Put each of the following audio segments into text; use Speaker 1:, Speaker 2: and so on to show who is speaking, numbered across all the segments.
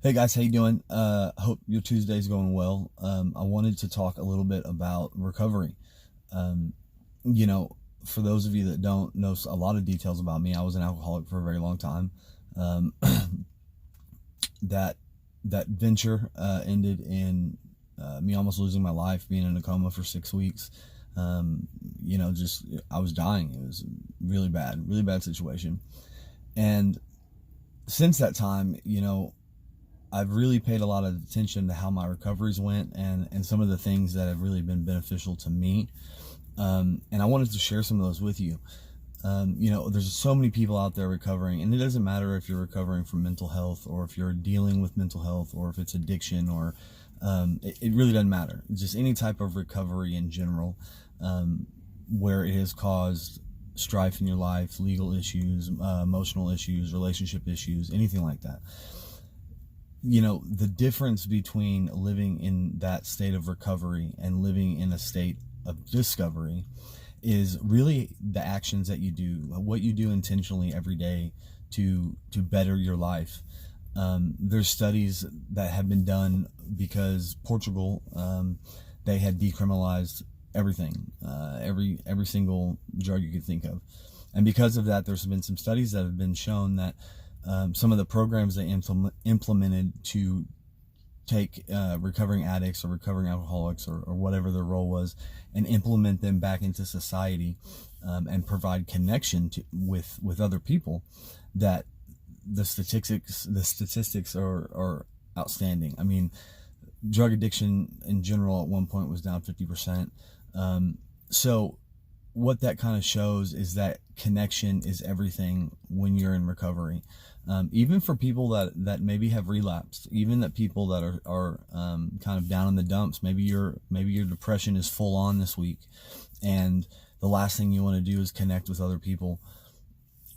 Speaker 1: Hey guys, how you doing? Hope your Tuesday's going well. I wanted to talk a little bit about recovery. Um, you know, for those of you that don't know a lot of details about me, I was an alcoholic for a very long time. Um, that that venture ended in me almost losing my life, being in a coma for 6 weeks. Just I was dying. It was really bad situation. And since that time, I've really paid a lot of attention to how my recoveries went and some of the things that have really been beneficial to me. And I wanted to share some of those with you. There's so many people out there recovering, and it doesn't matter if you're recovering from mental health or if you're dealing with mental health or if it's addiction or it really doesn't matter. Just any type of recovery in general, where it has caused strife in your life, legal issues, emotional issues, relationship issues, anything like that. The difference between living in that state of recovery and living in a state of discovery is really the actions that you do, what you do intentionally every day to better your life. There's studies that have been done because Portugal, they had decriminalized everything, every single drug you could think of, and because of that, there's been some studies that have been shown that some of the programs they implemented to take recovering addicts or recovering alcoholics or whatever their role was and implement them back into society, and provide connection with other people, that the statistics are outstanding. I mean, drug addiction in general at one point was down 50%. So what that kind of shows is that connection is everything when you're in recovery. Even for people that maybe have relapsed, even that people that are kind of down in the dumps, maybe your depression is full on this week, and the last thing you want to do is connect with other people.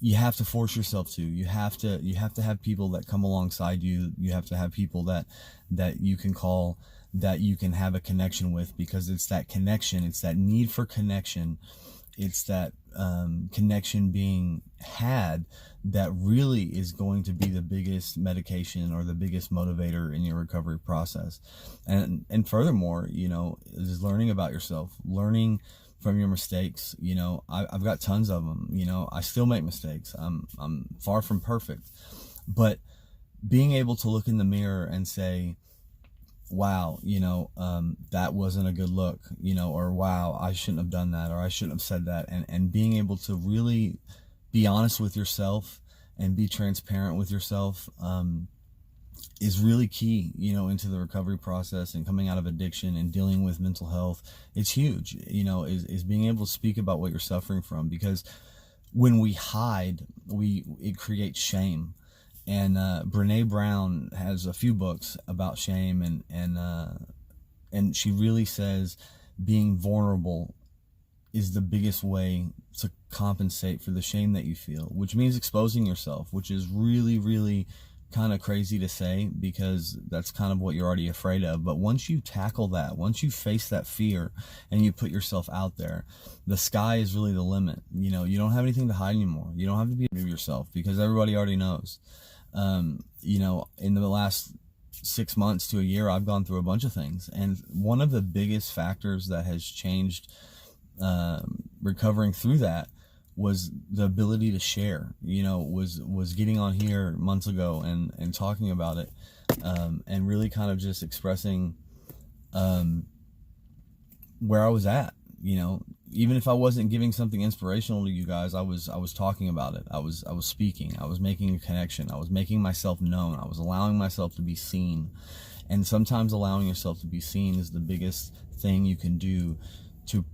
Speaker 1: You have to force yourself to. You have to have people that come alongside you. You have to have people that you can call, that you can have a connection with, because it's that connection, it's that need for connection, it's that connection being had that really is going to be the biggest medication or the biggest motivator in your recovery process. And furthermore, is learning about yourself, learning from your mistakes. I've got tons of them. I still make mistakes. I'm far from perfect, but being able to look in the mirror and say, wow, that wasn't a good look, or wow, I shouldn't have done that, or I shouldn't have said that. And being able to really be honest with yourself and be transparent with yourself, is really key, into the recovery process and coming out of addiction and dealing with mental health. It's huge, is being able to speak about what you're suffering from, because when we hide, it creates shame. And Brene Brown has a few books about shame, and she really says being vulnerable is the biggest way to compensate for the shame that you feel, which means exposing yourself, which is really, really kind of crazy to say, because that's kind of what you're already afraid of. But once you tackle that, once you face that fear and you put yourself out there, the sky is really the limit. You don't have anything to hide anymore. You don't have to be yourself, because everybody already knows. In the last 6 months to a year, I've gone through a bunch of things, and one of the biggest factors that has changed recovering through that was the ability to share. Was getting on here months ago and talking about it, and really kind of just expressing where I was at. Even if I wasn't giving something inspirational to you guys, I was talking about it. I was speaking. I was making a connection. I was making myself known. I was allowing myself to be seen. And sometimes allowing yourself to be seen is the biggest thing you can do to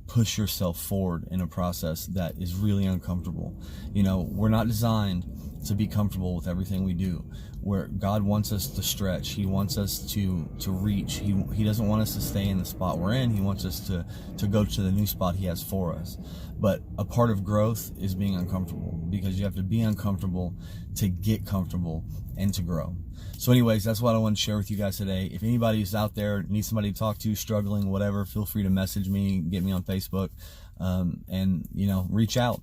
Speaker 1: push yourself forward in a process that is really uncomfortable. We're not designed to be comfortable with everything we do. Where God wants us to stretch, He wants us to reach. He doesn't want us to stay in the spot we're in. He wants us to go to the new spot He has for us. But a part of growth is being uncomfortable, because you have to be uncomfortable to get comfortable and to grow. So anyways, that's what I want to share with you guys today. If anybody's out there, needs somebody to talk to, struggling, whatever, feel free to message me, get me on Facebook. And you know, reach out.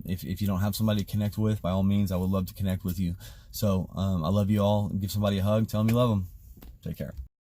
Speaker 1: If you don't have somebody to connect with, by all means, I would love to connect with you. So I love you all. Give somebody a hug. Tell them you love them. Take care.